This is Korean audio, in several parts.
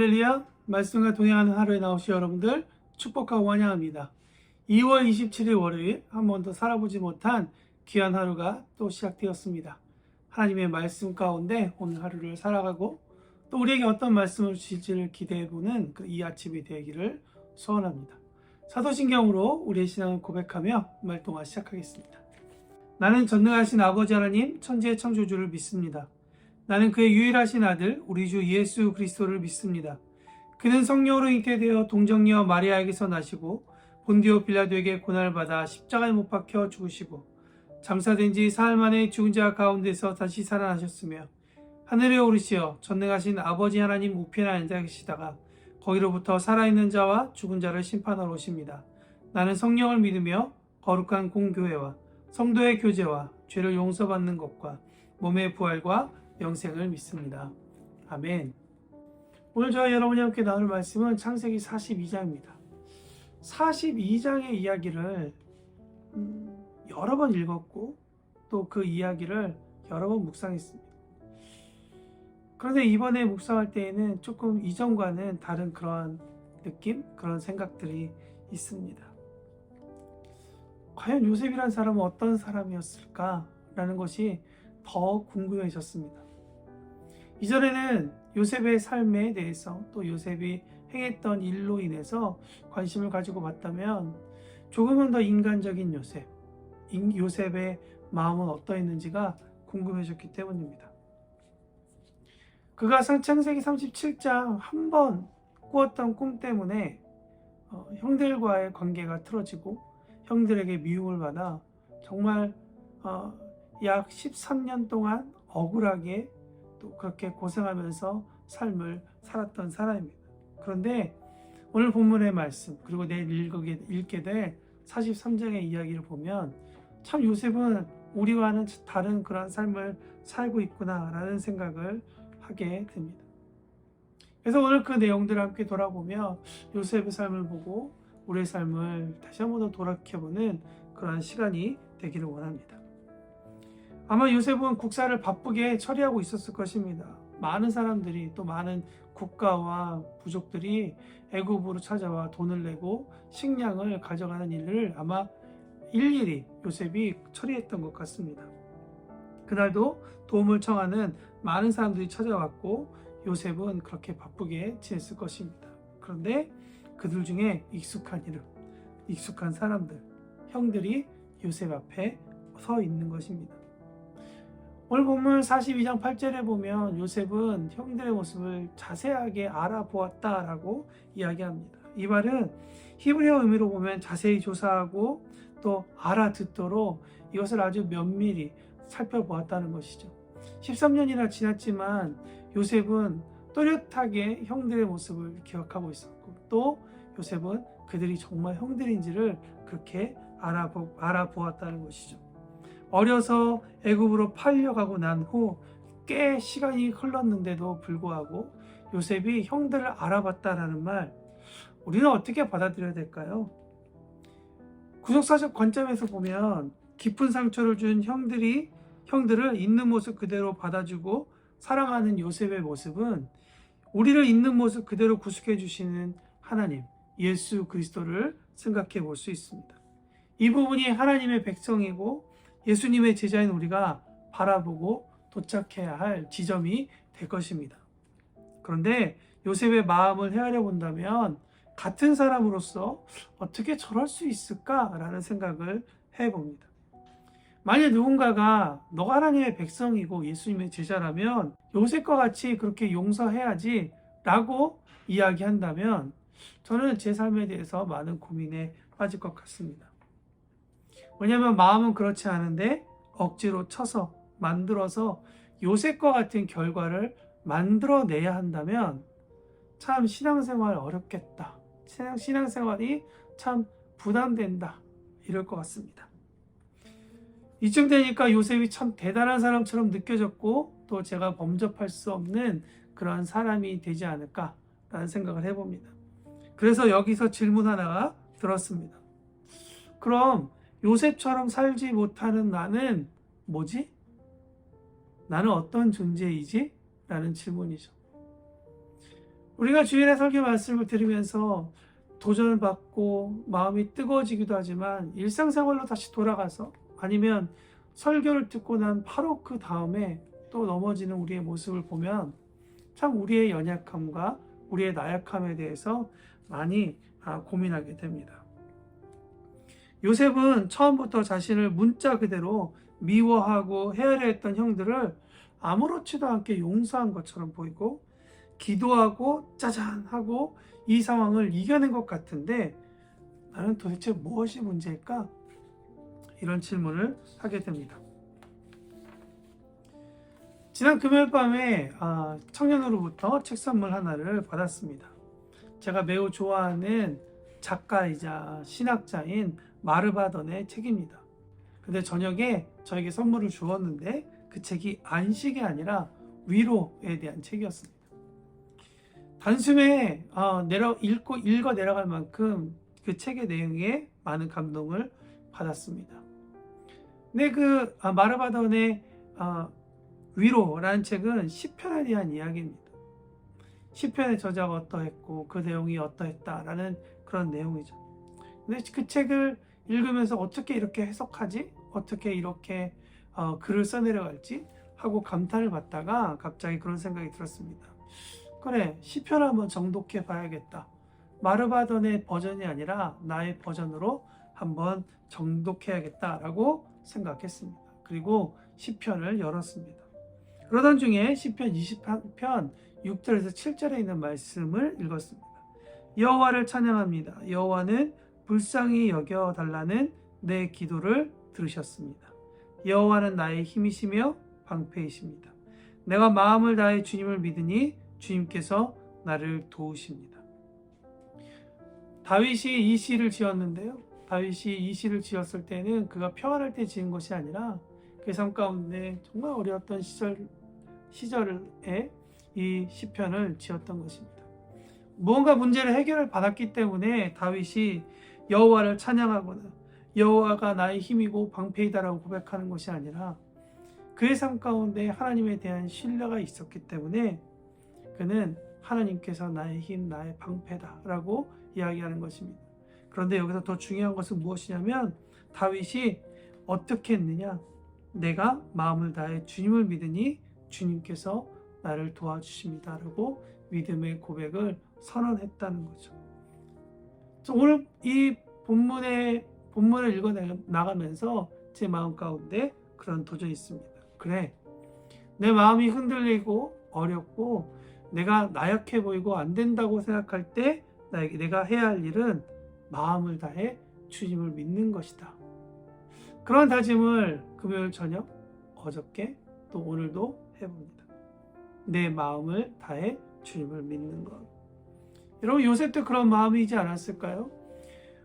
할렐루야, 말씀과 동행하는 하루에 나오신 여러분들 축복하고 환영합니다. 2월 27일 월요일 한 번도 살아보지 못한 귀한 하루가 또 시작되었습니다. 하나님의 말씀 가운데 오늘 하루를 살아가고 또 우리에게 어떤 말씀을 주실지를 기대해보는 이 아침이 되기를 소원합니다. 사도신경으로 우리의 신앙을 고백하며 말동화 시작하겠습니다. 나는 전능하신 아버지 하나님 천지의 창조주를 믿습니다. 나는 그의 유일하신 아들 우리 주 예수 그리스도를 믿습니다. 그는 성령으로 잉태되어 동정녀 마리아에게서 나시고 본디오 빌라도에게 고난을 받아 십자가에 못 박혀 죽으시고 장사된 지 사흘 만에 죽은 자 가운데서 다시 살아나셨으며 하늘에 오르시어 전능하신 아버지 하나님 우편에 앉아 계시다가 거기로부터 살아있는 자와 죽은 자를 심판하러 오십니다. 나는 성령을 믿으며 거룩한 공교회와 성도의 교제와 죄를 용서받는 것과 몸의 부활과 영생을 믿습니다. 아멘. 오늘 저와 여러분이 함께 나눌 말씀은 창세기 42장입니다. 42장의 이야기를 여러 번 읽었고 또 그 이야기를 여러 번 묵상했습니다. 그런데 이번에 묵상할 때에는 조금 이전과는 다른 그런 느낌, 그런 생각들이 있습니다. 과연 요셉이란 사람은 어떤 사람이었을까라는 것이 더 궁금해졌습니다. 이전에는 요셉의 삶에 대해서 또 요셉이 행했던 일로 인해서 관심을 가지고 봤다면 조금은 더 인간적인 요셉의 마음은 어떠했는지가 궁금해졌기 때문입니다. 그가 창세기 37장 한 번 꾸었던 꿈 때문에 형들과의 관계가 틀어지고 형들에게 미움을 받아 정말 약 13년 동안 억울하게 또 그렇게 고생하면서 삶을 살았던 사람입니다. 그런데 오늘 본문의 말씀 그리고 내일 읽게 될 43장의 이야기를 보면 참 요셉은 우리와는 다른 그런 삶을 살고 있구나라는 생각을 하게 됩니다. 그래서 오늘 그 내용들을 함께 돌아보며 요셉의 삶을 보고 우리의 삶을 다시 한 번 더 돌이켜보는 그런 시간이 되기를 원합니다. 아마 요셉은 국사를 바쁘게 처리하고 있었을 것입니다. 많은 사람들이 또 많은 국가와 부족들이 애굽으로 찾아와 돈을 내고 식량을 가져가는 일을 아마 일일이 요셉이 처리했던 것 같습니다. 그날도 도움을 청하는 많은 사람들이 찾아왔고 요셉은 그렇게 바쁘게 지냈을 것입니다. 그런데 그들 중에 익숙한 이름, 익숙한 사람들, 형들이 요셉 앞에 서 있는 것입니다. 오늘 본문 42장 8절에 보면 요셉은 형들의 모습을 자세하게 알아보았다라고 이야기합니다. 이 말은 히브리어 의미로 보면 자세히 조사하고 또 알아듣도록 이것을 아주 면밀히 살펴보았다는 것이죠. 13년이나 지났지만 요셉은 또렷하게 형들의 모습을 기억하고 있었고 또 요셉은 그들이 정말 형들인지를 그렇게 알아보았다는 것이죠. 어려서 애굽으로 팔려가고 난 후 꽤 시간이 흘렀는데도 불구하고 요셉이 형들을 알아봤다라는 말, 우리는 어떻게 받아들여야 될까요? 구속사적 관점에서 보면 깊은 상처를 준 형들을 있는 모습 그대로 받아주고 사랑하는 요셉의 모습은 우리를 있는 모습 그대로 구속해 주시는 하나님, 예수 그리스도를 생각해 볼 수 있습니다. 이 부분이 하나님의 백성이고 예수님의 제자인 우리가 바라보고 도착해야 할 지점이 될 것입니다. 그런데 요셉의 마음을 헤아려 본다면 같은 사람으로서 어떻게 저럴 수 있을까라는 생각을 해봅니다. 만약 누군가가 너가 하나님의 백성이고 예수님의 제자라면 요셉과 같이 그렇게 용서해야지 라고 이야기한다면 저는 제 삶에 대해서 많은 고민에 빠질 것 같습니다. 왜냐하면 마음은 그렇지 않은데 억지로 쳐서 만들어서 요셉과 같은 결과를 만들어내야 한다면 참 신앙생활 어렵겠다. 신앙생활이 참 부담된다. 이럴 것 같습니다. 이쯤 되니까 요셉이 참 대단한 사람처럼 느껴졌고 또 제가 범접할 수 없는 그런 사람이 되지 않을까라는 생각을 해봅니다. 그래서 여기서 질문 하나가 들었습니다. 그럼 요셉처럼 살지 못하는 나는 뭐지? 나는 어떤 존재이지? 라는 질문이죠. 우리가 주일의 설교 말씀을 들으면서 도전을 받고 마음이 뜨거워지기도 하지만 일상생활로 다시 돌아가서 아니면 설교를 듣고 난 바로 그 다음에 또 넘어지는 우리의 모습을 보면 참 우리의 연약함과 우리의 나약함에 대해서 많이 고민하게 됩니다. 요셉은 처음부터 자신을 문자 그대로 미워하고 헤아려 했던 형들을 아무렇지도 않게 용서한 것처럼 보이고 기도하고 짜잔 하고 이 상황을 이겨낸 것 같은데 나는 도대체 무엇이 문제일까? 이런 질문을 하게 됩니다. 지난 금요일 밤에 청년으로부터 책 선물 하나를 받았습니다. 제가 매우 좋아하는 작가이자 신학자인 마르바던의 책입니다. 근데 저녁에 저에게 선물을 주었는데 그 책이 안식이 아니라 위로에 대한 책이었습니다. 단숨에 읽어 내려갈 만큼 그 책의 내용에 많은 감동을 받았습니다. 근데 그 마르바던의 위로라는 책은 시편에 대한 이야기입니다. 시편의 저자가 어떠했고 그 내용이 어떠했다라는 그런 내용이죠. 근데 그 책을 읽으면서 어떻게 이렇게 해석하지? 어떻게 이렇게 글을 써내려갈지 하고 감탄을 받다가 갑자기 그런 생각이 들었습니다. 그래, 시편을 한번 정독해 봐야겠다. 마르바던의 버전이 아니라 나의 버전으로 한번 정독해야겠다라고 생각했습니다. 그리고 시편을 열었습니다. 그러던 중에 시편 20편 6절에서 7절에 있는 말씀을 읽었습니다. 여호와를 찬양합니다. 여호와는 불쌍히 여겨 달라는 내 기도를 들으셨습니다. 여호와는 나의 힘이시며 방패이십니다. 내가 마음을 다해 주님을 믿으니 주님께서 나를 도우십니다. 다윗이 이 시를 지었는데요. 다윗이 이 시를 지었을 때는 그가 평안할 때 지은 것이 아니라 그 삶 가운데 정말 어려웠던 시절에 이 시편을 지었던 것입니다. 무언가 문제를 해결을 받았기 때문에 다윗이 여호와를 찬양하거나 여호와가 나의 힘이고 방패이다라고 고백하는 것이 아니라 그의 삶 가운데 하나님에 대한 신뢰가 있었기 때문에 그는 하나님께서 나의 힘, 나의 방패다라고 이야기하는 것입니다. 그런데 여기서 더 중요한 것은 무엇이냐면 다윗이 어떻게 했느냐? 내가 마음을 다해 주님을 믿으니 주님께서 나를 도와주십니다라고 믿음의 고백을 선언했다는 거죠. 오늘 이 본문을 읽어 나가면서 제 마음 가운데 그런 도전이 있습니다. 그래, 내 마음이 흔들리고 어렵고 내가 나약해 보이고 안 된다고 생각할 때 내가 해야 할 일은 마음을 다해 주님을 믿는 것이다. 그런 다짐을 금요일 저녁, 어저께 또 오늘도 해봅니다. 내 마음을 다해 주님을 믿는 것. 여러분 요셉도 그런 마음이지 않았을까요?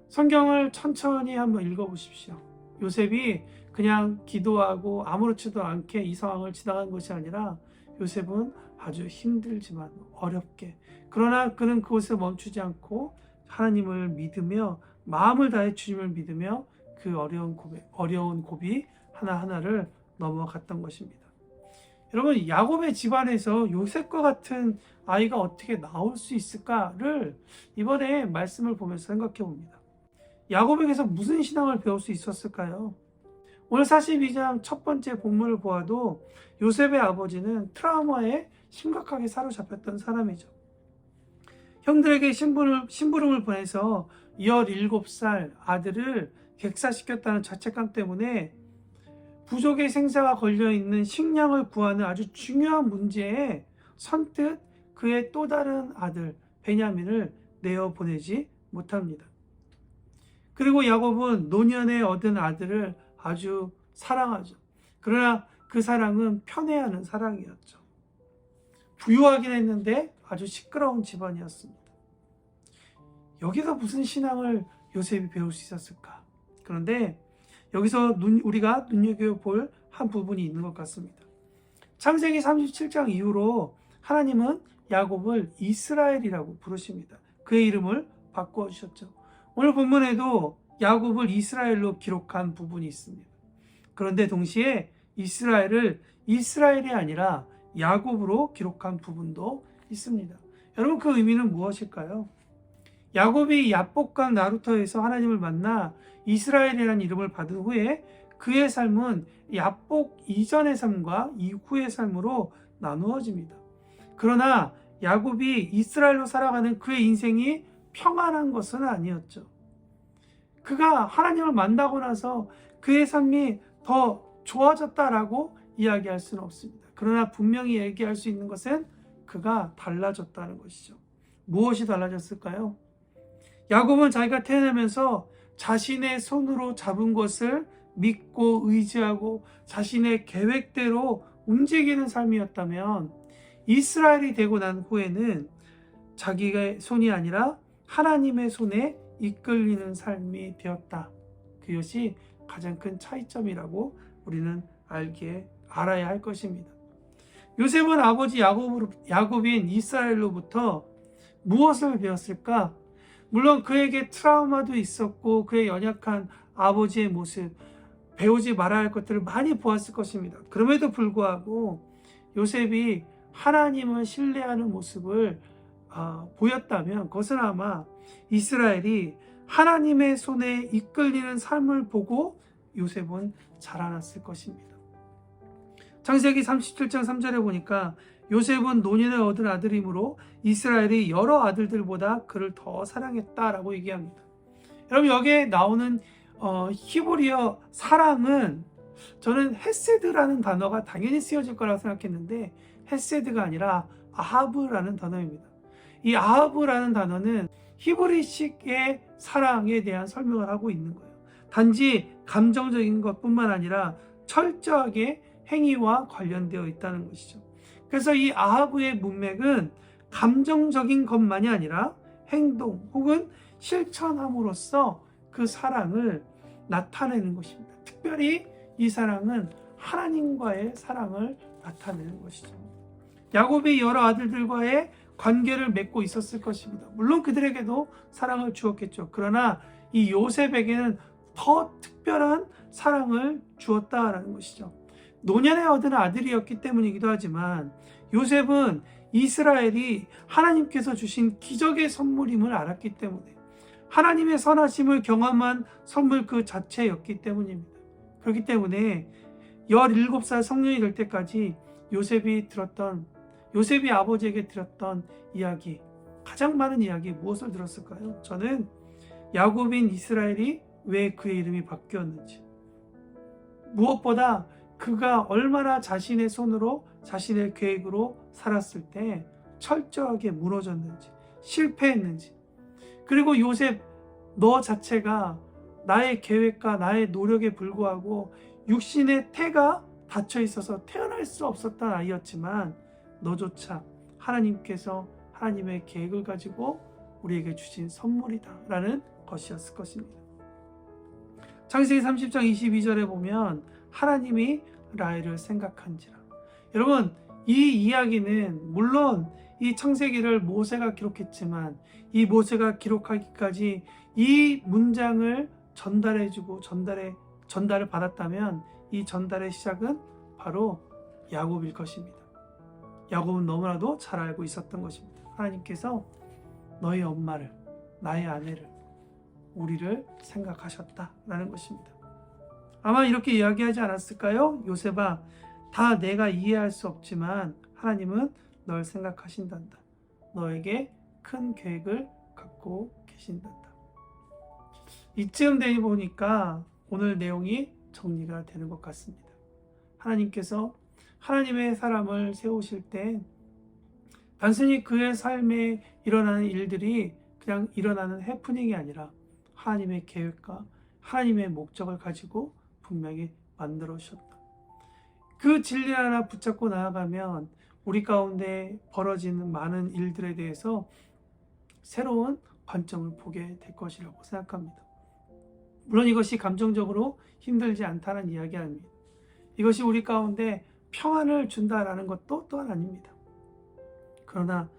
성경을 천천히 한번 읽어보십시오. 요셉이 그냥 기도하고 아무렇지도 않게 이 상황을 지나간 것이 아니라 요셉은 아주 힘들지만 어렵게 그러나 그는 그곳에 멈추지 않고 하나님을 믿으며 마음을 다해 주님을 믿으며 그 어려운 고비 하나하나를 넘어갔던 것입니다. 여러분 야곱의 집안에서 요셉과 같은 아이가 어떻게 나올 수 있을까를 이번에 말씀을 보면서 생각해 봅니다. 야곱에게서 무슨 신앙을 배울 수 있었을까요? 오늘 42장 첫 번째 본문을 보아도 요셉의 아버지는 트라우마에 심각하게 사로잡혔던 사람이죠. 형들에게 심부름을 보내서 17살 아들을 객사시켰다는 자책감 때문에 부족의 생사가 걸려있는 식량을 구하는 아주 중요한 문제에 선뜻 그의 또 다른 아들 베냐민을 내어보내지 못합니다. 그리고 야곱은 노년에 얻은 아들을 아주 사랑하죠. 그러나 그 사랑은 편애하는 사랑이었죠. 부유하긴 했는데 아주 시끄러운 집안이었습니다. 여기서 무슨 신앙을 요셉이 배울 수 있었을까? 그런데 여기서 우리가 눈여겨볼 한 부분이 있는 것 같습니다. 창세기 37장 이후로 하나님은 야곱을 이스라엘이라고 부르십니다. 그의 이름을 바꿔주셨죠. 오늘 본문에도 야곱을 이스라엘로 기록한 부분이 있습니다. 그런데 동시에 이스라엘을 이스라엘이 아니라 야곱으로 기록한 부분도 있습니다. 여러분, 그 의미는 무엇일까요? 야곱이 야복강 나루터에서 하나님을 만나 이스라엘이라는 이름을 받은 후에 그의 삶은 야복 이전의 삶과 이후의 삶으로 나누어집니다. 그러나 야곱이 이스라엘로 살아가는 그의 인생이 평안한 것은 아니었죠. 그가 하나님을 만나고 나서 그의 삶이 더 좋아졌다라고 이야기할 수는 없습니다. 그러나 분명히 얘기할 수 있는 것은 그가 달라졌다는 것이죠. 무엇이 달라졌을까요? 야곱은 자기가 태어나면서 자신의 손으로 잡은 것을 믿고 의지하고 자신의 계획대로 움직이는 삶이었다면, 이스라엘이 되고 난 후에는 자기의 손이 아니라 하나님의 손에 이끌리는 삶이 되었다. 그것이 가장 큰 차이점이라고 우리는 알아야 할 것입니다. 요셉은 아버지 야곱인 이스라엘로부터 무엇을 배웠을까? 물론 그에게 트라우마도 있었고 그의 연약한 아버지의 모습, 배우지 말아야 할 것들을 많이 보았을 것입니다. 그럼에도 불구하고 요셉이 하나님을 신뢰하는 모습을 보였다면, 그것은 아마 이스라엘이 하나님의 손에 이끌리는 삶을 보고 요셉은 자라났을 것입니다. 창세기 37장 3절에 보니까 요셉은 노년에 얻은 아들이므로 이스라엘이 여러 아들들보다 그를 더 사랑했다라고 얘기합니다. 여러분, 여기에 나오는 히브리어 사랑은 저는 헤세드라는 단어가 당연히 쓰여질 거라고 생각했는데 헤세드가 아니라 아하브라는 단어입니다. 이 아하브라는 단어는 히브리식의 사랑에 대한 설명을 하고 있는 거예요. 단지 감정적인 것뿐만 아니라 철저하게 행위와 관련되어 있다는 것이죠. 그래서 이 아하브의 문맥은 감정적인 것만이 아니라 행동 혹은 실천함으로써 그 사랑을 나타내는 것입니다. 특별히 이 사랑은 하나님과의 사랑을 나타내는 것이죠. 야곱이 여러 아들들과의 관계를 맺고 있었을 것입니다. 물론 그들에게도 사랑을 주었겠죠. 그러나 이 요셉에게는 더 특별한 사랑을 주었다라는 것이죠. 노년에 얻은 아들이었기 때문이기도 하지만 요셉은 이스라엘이 하나님께서 주신 기적의 선물임을 알았기 때문에, 하나님의 선하심을 경험한 선물 그 자체였기 때문입니다. 그렇기 때문에 17살 성년이 될 때까지 요셉이 아버지에게 들었던 이야기, 가장 많은 이야기 무엇을 들었을까요? 저는 야곱인 이스라엘이 왜 그의 이름이 바뀌었는지, 무엇보다 그가 얼마나 자신의 손으로 자신의 계획으로 살았을 때 철저하게 무너졌는지, 실패했는지, 그리고 요셉, 너 자체가 나의 계획과 나의 노력에 불구하고 육신의 태가 닫혀 있어서 태어날 수 없었던 아이였지만 너조차 하나님께서 하나님의 계획을 가지고 우리에게 주신 선물이다 라는 것이었을 것입니다. 창세기 30장 22절에 보면 하나님이 라헬을 생각한지라. 여러분, 이 이야기는 물론 이 창세기를 모세가 기록했지만 이 모세가 기록하기까지 이 문장을 전달을 받았다면 이 전달의 시작은 바로 야곱일 것입니다. 야곱은 너무나도 잘 알고 있었던 것입니다. 하나님께서 너의 엄마를, 나의 아내를, 우리를 생각하셨다라는 것입니다. 아마 이렇게 이야기하지 않았을까요? 요셉아, 다 내가 이해할 수 없지만 하나님은 널 생각하신단다. 너에게 큰 계획을 갖고 계신단다. 이쯤 되니 보니까 오늘 내용이 정리가 되는 것 같습니다. 하나님께서 하나님의 사람을 세우실 때 단순히 그의 삶에 일어나는 일들이 그냥 일어나는 해프닝이 아니라 하나님의 계획과 하나님의 목적을 가지고 분명히 만들어 주셨다. 그 진리 하나 붙잡고 나아가면 우리 가운데 벌어지는 많은 일들에 대해서 새로운 관점을 보게 될 것이라고 생각합니다. 물론 이것이 감정적으로 힘들지 않다는 이야기 아닙니다. 이것이 우리 가운데 평안을 준다라는 것도 또한 아닙니다. 그러나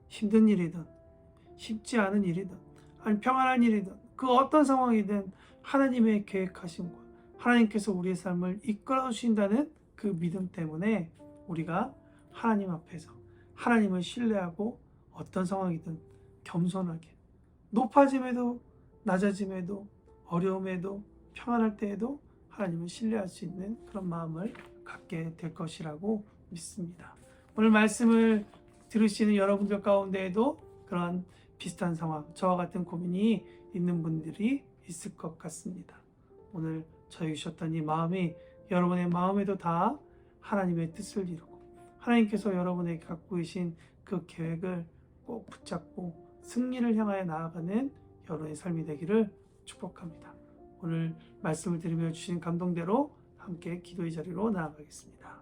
힘든 일이든 쉽지 않은 일이든 아니 평안한 일이든 그 어떤 상황이든 하나님의 계획하심과 하나님께서 우리의 삶을 이끌어 주신다는 그 믿음 때문에 우리가 하나님 앞에서 하나님을 신뢰하고 어떤 상황이든 겸손하게, 높아짐에도 낮아짐에도 어려움에도 평안할 때에도 하나님을 신뢰할 수 있는 그런 마음을 갖게 될 것이라고 믿습니다. 오늘 말씀을 들으시는 여러분들 가운데에도 그런 비슷한 상황, 저와 같은 고민이 있는 분들이 있을 것 같습니다. 오늘 저희 주셨던 이 마음이 여러분의 마음에도 다 하나님의 뜻을 이루고 하나님께서 여러분에게 갖고 계신 그 계획을 꼭 붙잡고 승리를 향하여 나아가는 여러분의 삶이 되기를 축복합니다. 오늘 말씀을 들으며 주신 감동대로 함께 기도의 자리로 나아가겠습니다.